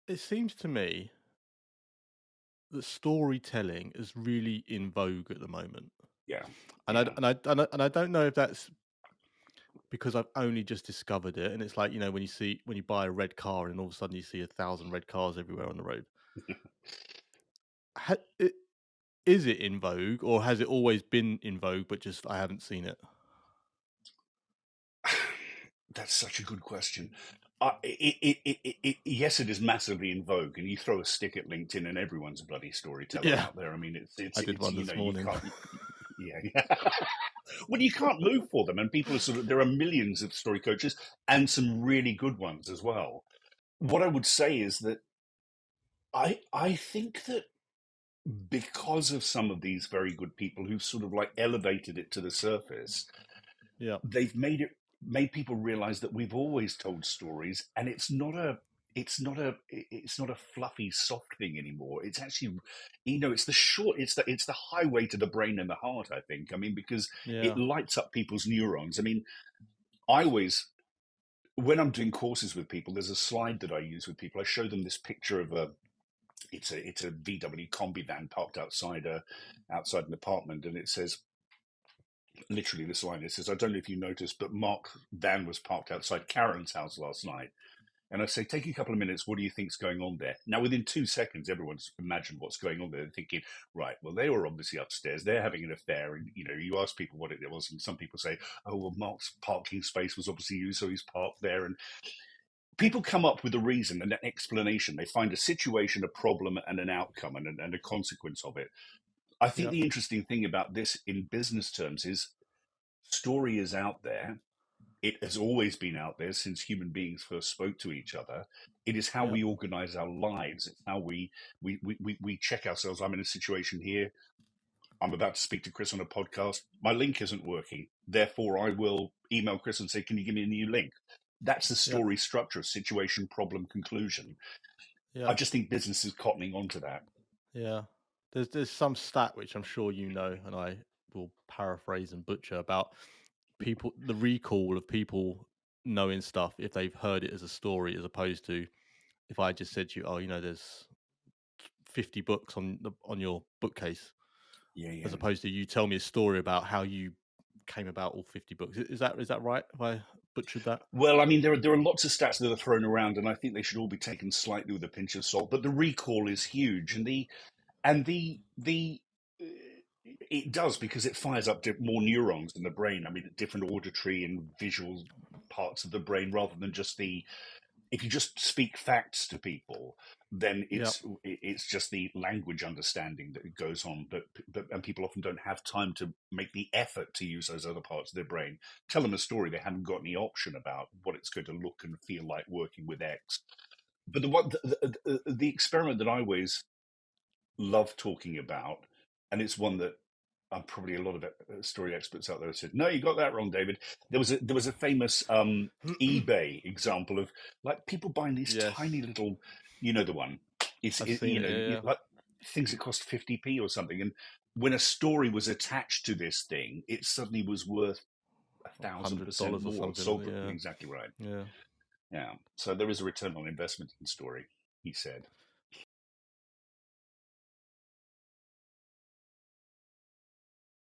it seems to me that storytelling is really in vogue at the moment, Yeah, and I yeah. and I don't know if that's because I've only just discovered it, and it's like, when you buy a red car and all of a sudden you see 1,000 red cars everywhere on the road. Ha I Is it in vogue, or has it always been in vogue, but just I haven't seen it? That's such a good question. Yes, it is massively in vogue, and you throw a stick at LinkedIn, and everyone's a bloody storyteller Yeah, out there. I mean, I did it's one this you morning. can't, yeah, yeah. Well, you can't move for them, and people are sort of there are millions of story coaches and some really good ones as well. What I would say is that I think that because of some of these very good people who sort of like elevated it to the surface, Yeah, they've made people realize that we've always told stories, and it's not a fluffy soft thing anymore. It's actually, it's the highway to the brain and the heart, I think. I mean, because it yeah, lights up people's neurons. I mean, I always, when I'm doing courses with people, there's a slide that I use with people. I show them this picture of a VW combi van parked outside an apartment, and it says, literally this line. It says, "I don't know if you noticed, but Mark's van was parked outside Karen's house last night." And I say, take a couple of minutes. What do you think's going on there? Now, within 2 seconds, everyone's imagined what's going on there. They're thinking, right, well, they were obviously upstairs. They're having an affair. And, you ask people what it was. And some people say, oh, well, Mark's parking space was obviously used, so he's parked there. And people come up with a reason and an explanation. They find a situation, a problem, and an outcome and a consequence of it. I think yeah, the interesting thing about this in business terms is story is out there. It has always been out there since human beings first spoke to each other. It is how yeah, we organize our lives. It's how we check ourselves. I'm in a situation here. I'm about to speak to Chris on a podcast. My link isn't working. Therefore, I will email Chris and say, can you give me a new link? That's the yeah, story structure: situation, problem, conclusion. yeah, I just think business is cottoning onto that. yeah. There's some stat which I'm sure you know, and I will paraphrase and butcher about the recall of people knowing stuff if they've heard it as a story, as opposed to if I just said to you, "Oh, there's 50 books on your bookcase," Yeah, as yeah. opposed to you tell me a story about how you came about all 50 books. Is that right? Have I butchered that? Well, I mean, there are lots of stats that are thrown around, and I think they should all be taken slightly with a pinch of salt. But the recall is huge, and the it does because it fires up more neurons in the brain. I mean, at different auditory and visual parts of the brain, rather than just the if you just speak facts to people, then Yeah, it's just the language understanding that goes on. But and people often don't have time to make the effort to use those other parts of their brain. Tell them a story; they haven't got any option about what it's going to look and feel like working with X. But the experiment that I always love talking about, and it's one that probably a lot of story experts out there have said, "No, you got that wrong, David." There was a famous eBay example of like people buying these yes, tiny little, you know, the one. I've seen it. Yeah, Like things that cost 50p or something, and when a story was attached to this thing, it suddenly was worth a yeah, thousand percent $100 or more. something. Sold Yeah, exactly right. yeah. Yeah. So there is a return on investment in story, he said.